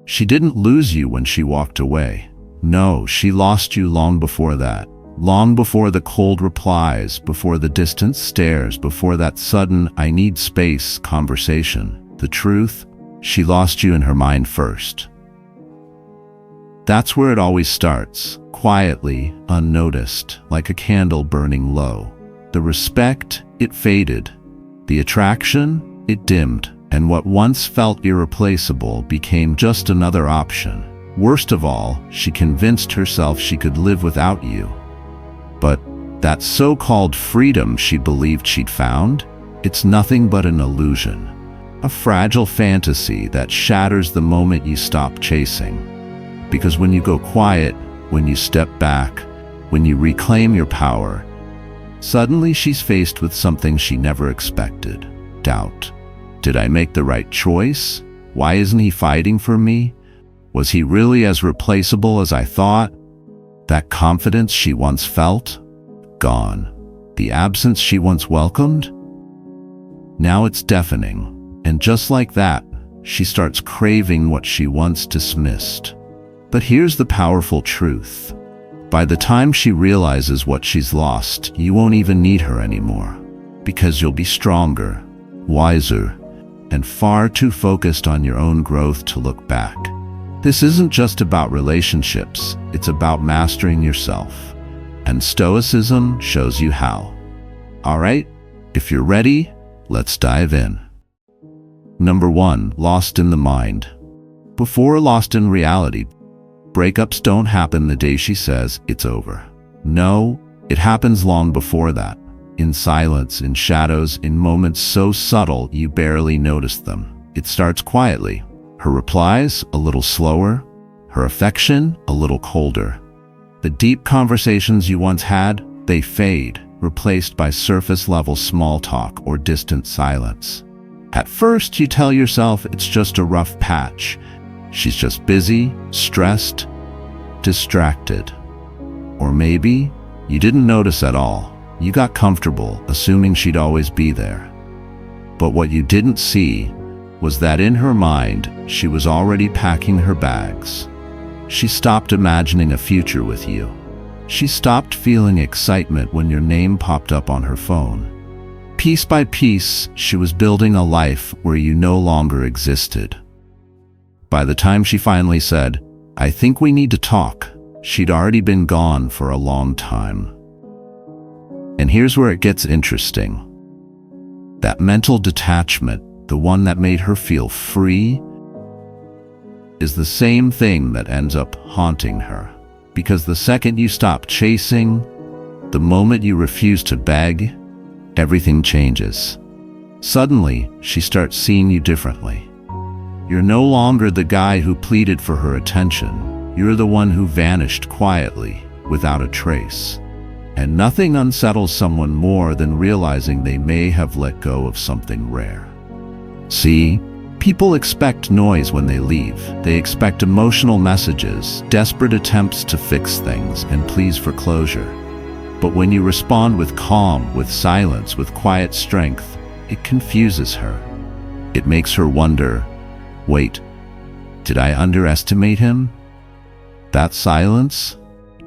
She didn't lose you when she walked away. No, she lost you long before that. Long before the cold replies, before the distant stares, before that sudden "I need space" conversation. The truth, she lost you in her mind first. That's where it always starts, quietly, unnoticed, like a candle burning low. The respect, it faded. The attraction, it dimmed. And what once felt irreplaceable became just another option. Worst of all, she convinced herself she could live without you. But that so-called freedom she believed she'd found, it's nothing but an illusion. A fragile fantasy that shatters the moment you stop chasing. Because when you go quiet, when you step back, when you reclaim your power, suddenly she's faced with something she never expected: doubt. Did I make the right choice? Why isn't he fighting for me? Was he really as replaceable as I thought? That confidence she once felt? Gone. The absence she once welcomed? Now it's deafening. And just like that, she starts craving what she once dismissed. But here's the powerful truth. By the time she realizes what she's lost, you won't even need her anymore. Because you'll be stronger, wiser, and far too focused on your own growth to look back. This isn't just about relationships, it's about mastering yourself. And Stoicism shows you how. All right, if you're ready, let's dive in. Number 1, lost in the mind. Before lost in reality, breakups don't happen the day she says it's over. No, it happens long before that. In silence, in shadows, in moments so subtle you barely notice them. It starts quietly. Her replies a little slower, her affection a little colder. The deep conversations you once had, they fade, replaced by surface-level small talk or distant silence. At first, you tell yourself it's just a rough patch. She's just busy, stressed, distracted. Or maybe you didn't notice at all. You got comfortable, assuming she'd always be there. But what you didn't see was that in her mind, she was already packing her bags. She stopped imagining a future with you. She stopped feeling excitement when your name popped up on her phone. Piece by piece, she was building a life where you no longer existed. By the time she finally said, "I think we need to talk," she'd already been gone for a long time. And here's where it gets interesting. That mental detachment, the one that made her feel free, is the same thing that ends up haunting her. Because the second you stop chasing, the moment you refuse to beg, everything changes. Suddenly, she starts seeing you differently. You're no longer the guy who pleaded for her attention. You're the one who vanished quietly, without a trace. And nothing unsettles someone more than realizing they may have let go of something rare. See, people expect noise when they leave. They expect emotional messages, desperate attempts to fix things, and pleas for closure. But when you respond with calm, with silence, with quiet strength, it confuses her. It makes her wonder, wait, did I underestimate him? That silence?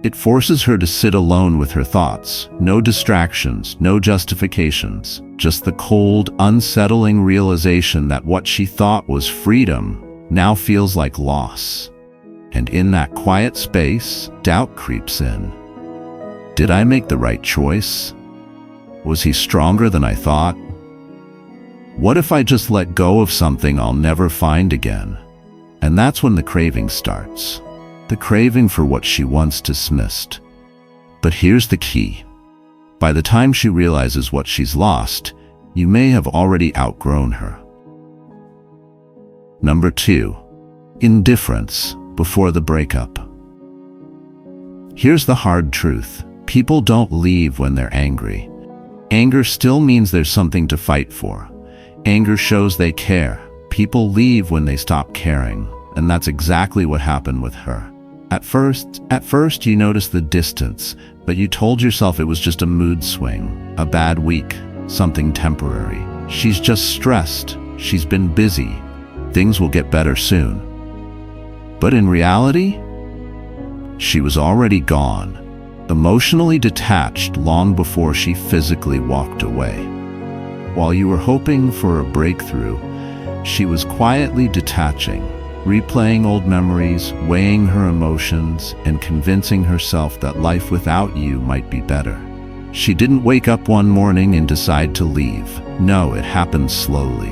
It forces her to sit alone with her thoughts. No distractions, no justifications. Just the cold, unsettling realization that what she thought was freedom now feels like loss. And in that quiet space, doubt creeps in. Did I make the right choice? Was he stronger than I thought? What if I just let go of something I'll never find again? And that's when the craving starts. The craving for what she once dismissed. But here's the key. By the time she realizes what she's lost, you may have already outgrown her. Number 2, indifference before the breakup. Here's the hard truth. People don't leave when they're angry. Anger still means there's something to fight for. Anger shows they care. People leave when they stop caring, and that's exactly what happened with her. At first you noticed the distance, but you told yourself it was just a mood swing, a bad week, something temporary. She's just stressed. She's been busy. Things will get better soon. But in reality, she was already gone, emotionally detached long before she physically walked away. While you were hoping for a breakthrough, she was quietly detaching, replaying old memories, weighing her emotions, and convincing herself that life without you might be better. She didn't wake up one morning and decide to leave. No, it happened slowly.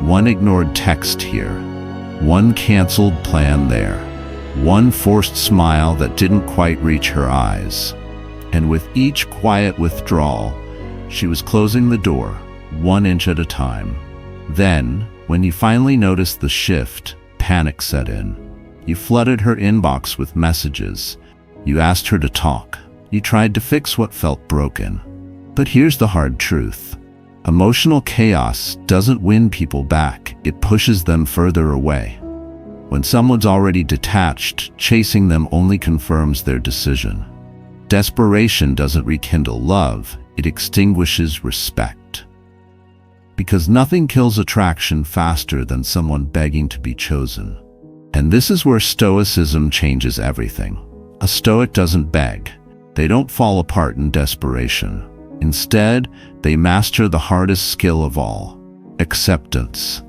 One ignored text here, one canceled plan there, one forced smile that didn't quite reach her eyes. And with each quiet withdrawal, she was closing the door, 1 inch at a time. Then, when you finally noticed the shift, panic set in. You flooded her inbox with messages. You asked her to talk. You tried to fix what felt broken. But here's the hard truth. Emotional chaos doesn't win people back. It pushes them further away. When someone's already detached, chasing them only confirms their decision. Desperation doesn't rekindle love. It extinguishes respect. Because nothing kills attraction faster than someone begging to be chosen. And this is where Stoicism changes everything. A Stoic doesn't beg. They don't fall apart in desperation. Instead, they master the hardest skill of all, acceptance.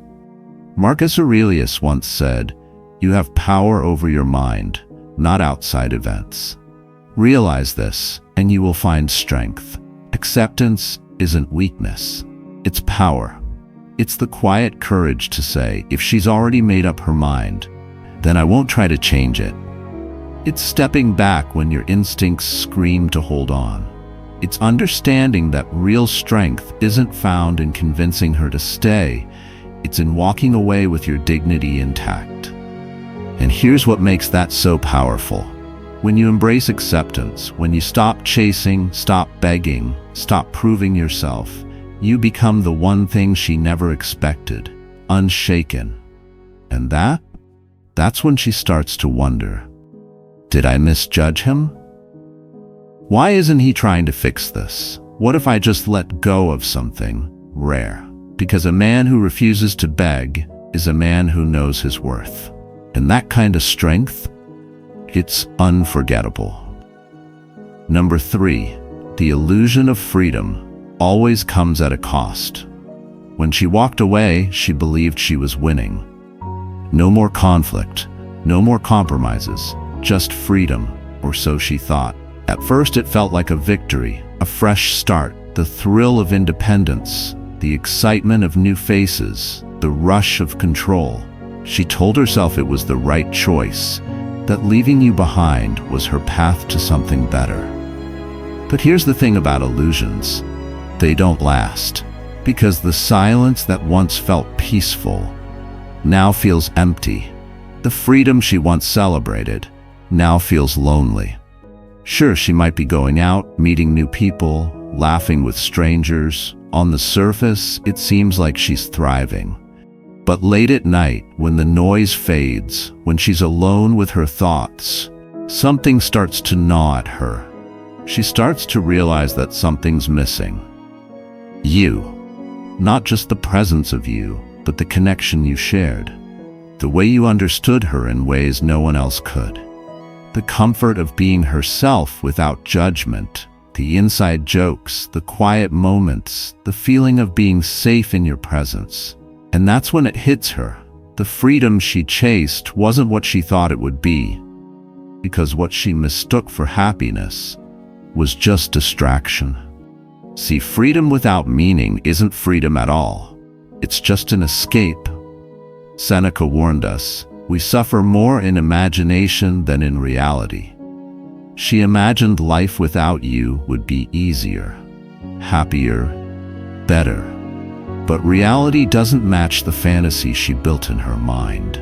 Marcus Aurelius once said, "You have power over your mind, not outside events." Realize this, and you will find strength. Acceptance isn't weakness. It's power. It's the quiet courage to say, if she's already made up her mind, then I won't try to change it. It's stepping back when your instincts scream to hold on. It's understanding that real strength isn't found in convincing her to stay. It's in walking away with your dignity intact. And here's what makes that so powerful. When you embrace acceptance, when you stop chasing, stop begging, stop proving yourself, you become the one thing she never expected, unshaken. And that's when she starts to wonder, did I misjudge him? Why isn't he trying to fix this? What if I just let go of something rare? Because a man who refuses to beg is a man who knows his worth. And that kind of strength, it's unforgettable. Number 3, the illusion of freedom always comes at a cost. When she walked away, she believed she was winning. No more conflict, no more compromises, just freedom, or so she thought. At first it felt like a victory, a fresh start, the thrill of independence, the excitement of new faces, the rush of control. She told herself it was the right choice, that leaving you behind was her path to something better. But here's the thing about illusions. They don't last, because the silence that once felt peaceful now feels empty. The freedom she once celebrated now feels lonely. Sure, she might be going out, meeting new people, laughing with strangers. On the surface, it seems like she's thriving. But late at night, when the noise fades, when she's alone with her thoughts, something starts to gnaw at her. She starts to realize that something's missing. You. Not just the presence of you, but the connection you shared. The way you understood her in ways no one else could. The comfort of being herself without judgment. The inside jokes, the quiet moments, the feeling of being safe in your presence. And that's when it hits her. The freedom she chased wasn't what she thought it would be, because what she mistook for happiness was just distraction. See, freedom without meaning isn't freedom at all. It's just an escape. Seneca warned us, we suffer more in imagination than in reality. She imagined life without you would be easier, happier, better. But reality doesn't match the fantasy she built in her mind.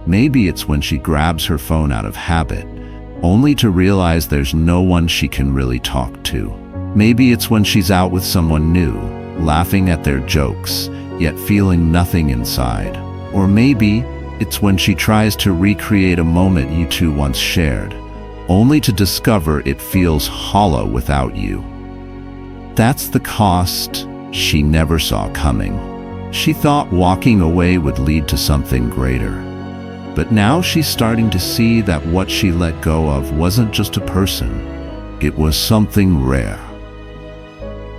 Maybe it's when she grabs her phone out of habit, only to realize there's no one she can really talk to. Maybe it's when she's out with someone new, laughing at their jokes, yet feeling nothing inside. Or maybe it's when she tries to recreate a moment you two once shared, only to discover it feels hollow without you. That's the cost she never saw coming. She thought walking away would lead to something greater. But now she's starting to see that what she let go of wasn't just a person, it was something rare.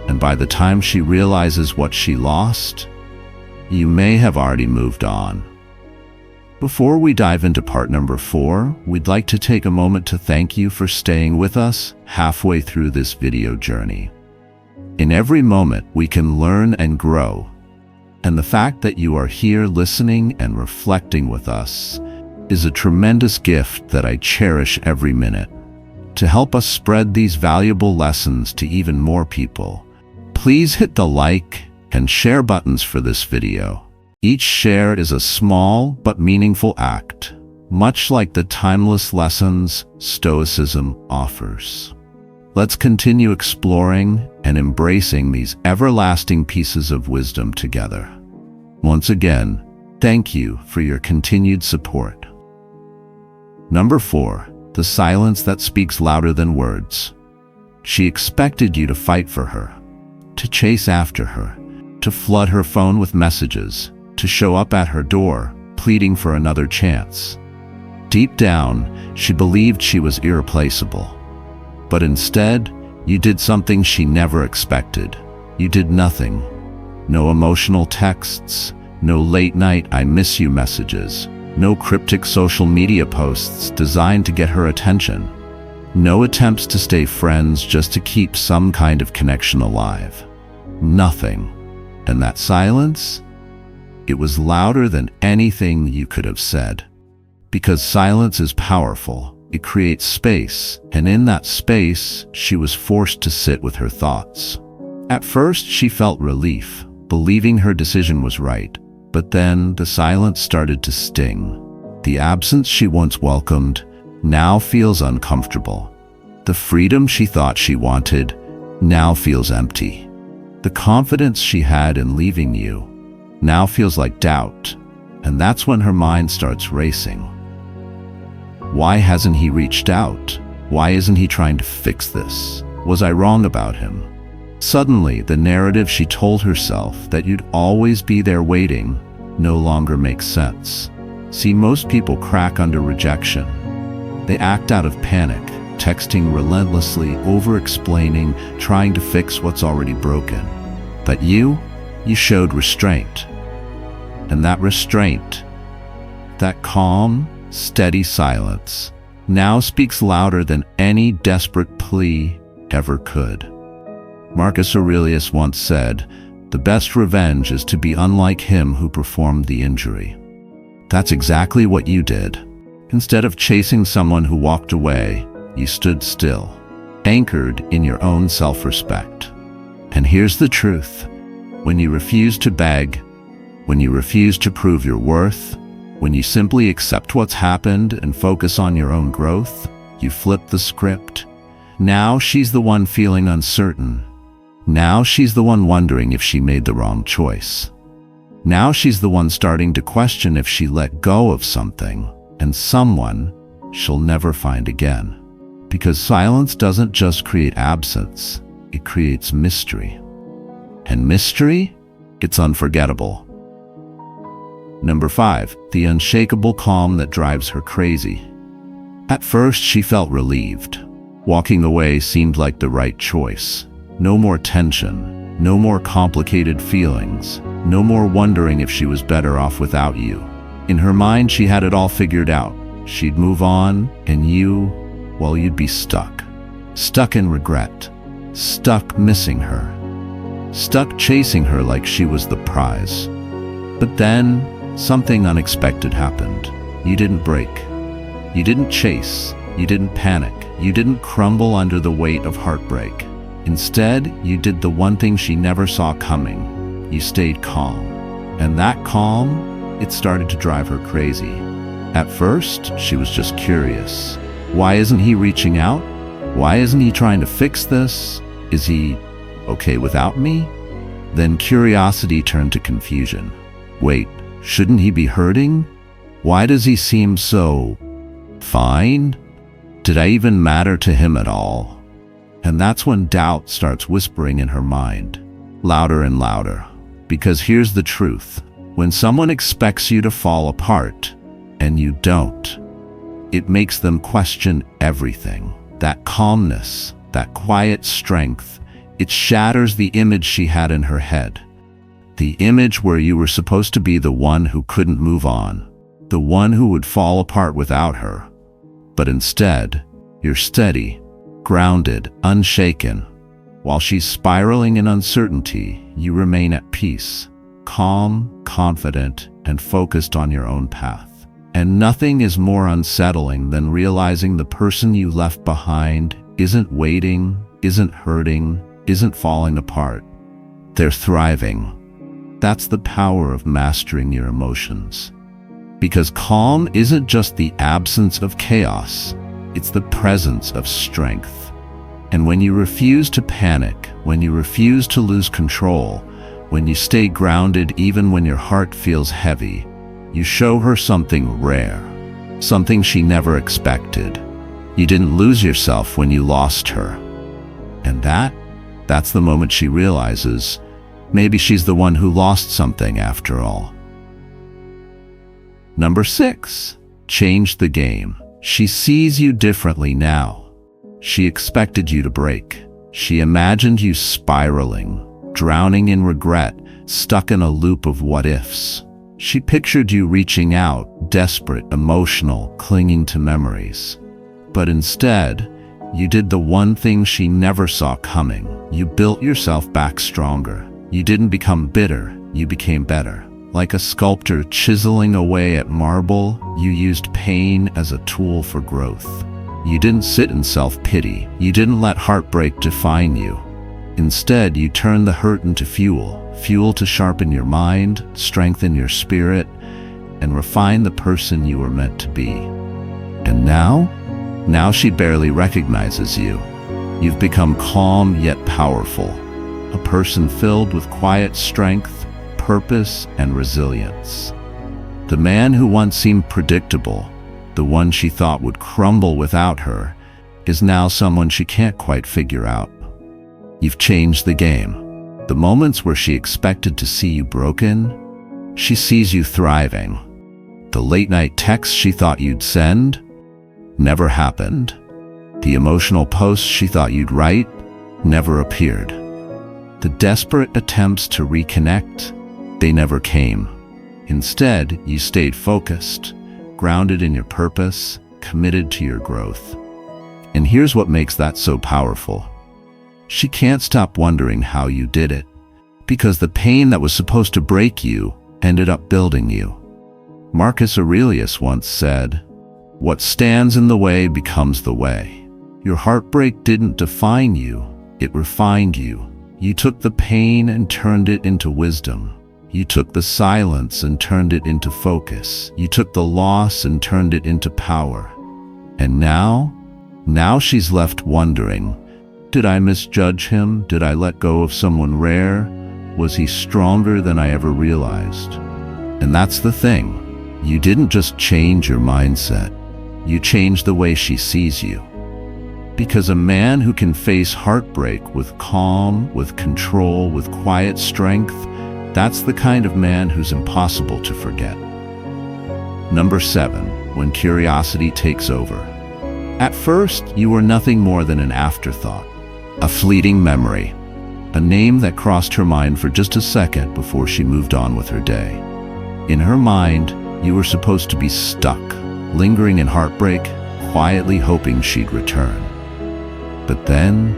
And by the time she realizes what she lost, you may have already moved on. Before we dive into part number 4, we'd like to take a moment to thank you for staying with us halfway through this video journey. In every moment, we can learn and grow. And the fact that you are here listening and reflecting with us is a tremendous gift that I cherish every minute. To help us spread these valuable lessons to even more people, please hit the like and share buttons for this video. Each share is a small but meaningful act, much like the timeless lessons Stoicism offers. Let's continue exploring and embracing these everlasting pieces of wisdom together. Once again, thank you for your continued support. Number 4. The silence that speaks louder than words. She expected you to fight for her, to chase after her, to flood her phone with messages, to show up at her door, pleading for another chance. Deep down, she believed she was irreplaceable. But instead, you did something she never expected. You did nothing. No emotional texts, no late-night "I miss you" messages, no cryptic social media posts designed to get her attention, no attempts to stay friends just to keep some kind of connection alive. Nothing. And that silence? It was louder than anything you could have said. Because silence is powerful. It creates space, and in that space, she was forced to sit with her thoughts. At first, she felt relief, believing her decision was right. But then the silence started to sting. The absence she once welcomed now feels uncomfortable. The freedom she thought she wanted now feels empty. The confidence she had in leaving you now feels like doubt, and that's when her mind starts racing. Why hasn't he reached out? Why isn't he trying to fix this? Was I wrong about him? Suddenly, the narrative she told herself that you'd always be there waiting no longer makes sense. See, most people crack under rejection. They act out of panic, texting relentlessly, over-explaining, trying to fix what's already broken. But you showed restraint. And that restraint, that calm, steady silence, now speaks louder than any desperate plea ever could. Marcus Aurelius once said, "The best revenge is to be unlike him who performed the injury." That's exactly what you did. Instead of chasing someone who walked away, you stood still, anchored in your own self-respect. And here's the truth. When you refuse to beg, when you refuse to prove your worth, when you simply accept what's happened and focus on your own growth, you flip the script. Now she's the one feeling uncertain. Now she's the one wondering if she made the wrong choice. Now she's the one starting to question if she let go of something and someone she'll never find again. Because silence doesn't just create absence, it creates mystery. And mystery? It's unforgettable. Number 5, the unshakable calm that drives her crazy. At first, she felt relieved. Walking away seemed like the right choice. No more tension, no more complicated feelings, no more wondering if she was better off without you. In her mind, she had it all figured out. She'd move on, and well, you'd be stuck. Stuck in regret. Stuck missing her. Stuck chasing her like she was the prize. But then, something unexpected happened. You didn't break. You didn't chase. You didn't panic. You didn't crumble under the weight of heartbreak. Instead, you did the one thing she never saw coming. You stayed calm. And that calm, it started to drive her crazy. At first, she was just curious. Why isn't he reaching out? Why isn't he trying to fix this? Is he okay without me? Then curiosity turned to confusion. Wait, shouldn't he be hurting? Why does he seem so fine? Did I even matter to him at all? And that's when doubt starts whispering in her mind, louder and louder. Because here's the truth. When someone expects you to fall apart, and you don't. It makes them question everything. That calmness, that quiet strength, it shatters the image she had in her head. The image where you were supposed to be the one who couldn't move on, the one who would fall apart without her. But instead, you're steady, grounded, unshaken. While she's spiraling in uncertainty, you remain at peace, calm, confident, and focused on your own path. And nothing is more unsettling than realizing the person you left behind isn't waiting, isn't hurting, isn't falling apart. They're thriving. That's the power of mastering your emotions. Because calm isn't just the absence of chaos, it's the presence of strength. And when you refuse to panic, when you refuse to lose control, when you stay grounded even when your heart feels heavy, you show her something rare, something she never expected. You didn't lose yourself when you lost her. And that's the moment she realizes maybe she's the one who lost something after all. Number 6, change the game. She sees you differently now. She expected you to break. She imagined you spiraling, drowning in regret, stuck in a loop of what-ifs. She pictured you reaching out, desperate, emotional, clinging to memories. But instead, you did the one thing she never saw coming. You built yourself back stronger. You didn't become bitter, you became better. Like a sculptor chiseling away at marble, you used pain as a tool for growth. You didn't sit in self-pity. You didn't let heartbreak define you. Instead, you turned the hurt into fuel to sharpen your mind, strengthen your spirit, and refine the person you were meant to be. And now she barely recognizes you. You've become calm yet powerful, a person filled with quiet strength, purpose, and resilience. The man who once seemed predictable, the one she thought would crumble without her, is now someone she can't quite figure out. You've changed the game. The moments where she expected to see you broken, she sees you thriving. The late-night texts she thought you'd send never happened. The emotional posts she thought you'd write never appeared. The desperate attempts to reconnect, they never came. Instead, you stayed focused, grounded in your purpose, committed to your growth. And here's what makes that so powerful. She can't stop wondering how you did it, because the pain that was supposed to break you ended up building you. Marcus Aurelius once said, "What stands in the way becomes the way." Your heartbreak didn't define you, it refined you. You took the pain and turned it into wisdom. You took the silence and turned it into focus. You took the loss and turned it into power. And now she's left wondering, did I misjudge him? Did I let go of someone rare? Was he stronger than I ever realized? And that's the thing. You didn't just change your mindset. You changed the way she sees you. Because a man who can face heartbreak with calm, with control, with quiet strength, that's the kind of man who's impossible to forget. Number 7, when curiosity takes over. At first, you were nothing more than an afterthought, a fleeting memory, a name that crossed her mind for just a second before she moved on with her day. In her mind, you were supposed to be stuck, lingering in heartbreak, quietly hoping she'd return. But then,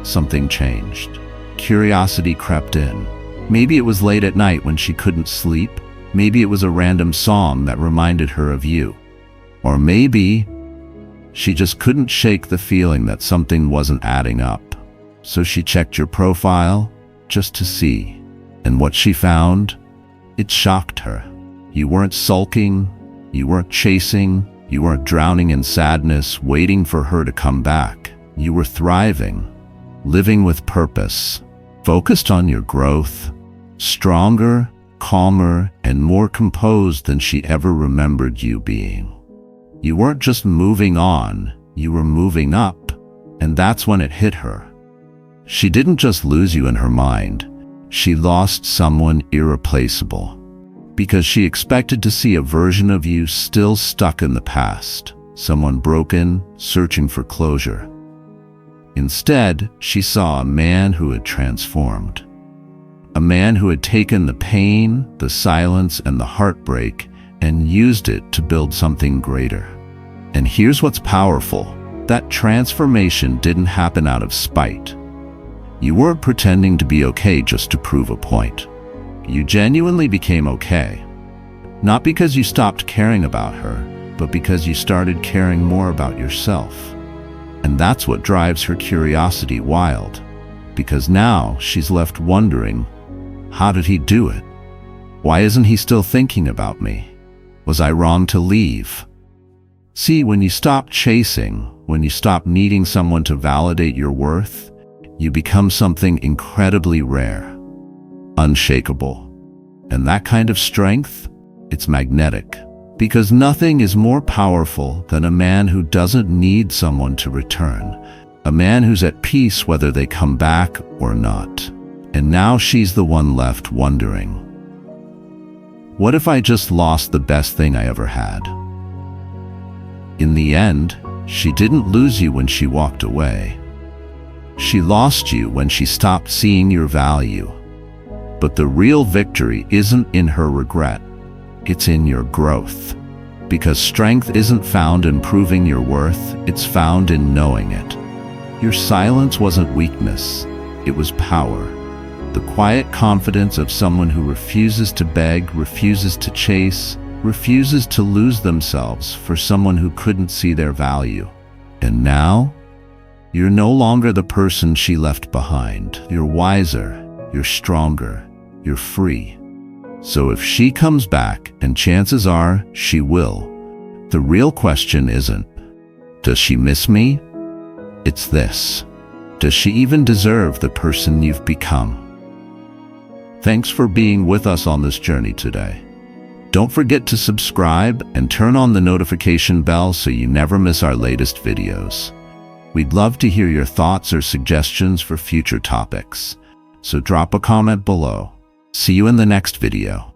something changed. Curiosity crept in. Maybe it was late at night when she couldn't sleep. Maybe it was a random song that reminded her of you. Or maybe she just couldn't shake the feeling that something wasn't adding up. So she checked your profile just to see. And what she found, it shocked her. You weren't sulking, you weren't chasing, you weren't drowning in sadness, waiting for her to come back. You were thriving, living with purpose, focused on your growth, stronger, calmer, and more composed than she ever remembered you being. You weren't just moving on, you were moving up, and that's when it hit her. She didn't just lose you in her mind, she lost someone irreplaceable. because she expected to see a version of you still stuck in the past, someone broken, searching for closure. Instead, she saw a man who had transformed. A man who had taken the pain, the silence, and the heartbreak and used it to build something greater. And here's what's powerful. That transformation didn't happen out of spite. You weren't pretending to be okay just to prove a point. You genuinely became okay. Not because you stopped caring about her, but because you started caring more about yourself. And that's what drives her curiosity wild. Because now she's left wondering, how did he do it? Why isn't he still thinking about me? Was I wrong to leave? See, when you stop chasing, when you stop needing someone to validate your worth, you become something incredibly rare. Unshakable. And that kind of strength, it's magnetic. Because nothing is more powerful than a man who doesn't need someone to return. A man who's at peace whether they come back or not. And now she's the one left wondering, what if I just lost the best thing I ever had? In the end, she didn't lose you when she walked away. She lost you when she stopped seeing your value. But the real victory isn't in her regret. It's in your growth. Because strength isn't found in proving your worth, it's found in knowing it. Your silence wasn't weakness, it was power. The quiet confidence of someone who refuses to beg, refuses to chase, refuses to lose themselves for someone who couldn't see their value. And now, you're no longer the person she left behind. You're wiser, you're stronger, you're free. So if she comes back, and chances are she will, the real question isn't, does she miss me? It's this: does she even deserve the person you've become? Thanks for being with us on this journey today. Don't forget to subscribe and turn on the notification bell so you never miss our latest videos. We'd love to hear your thoughts or suggestions for future topics, so drop a comment below. See you in the next video.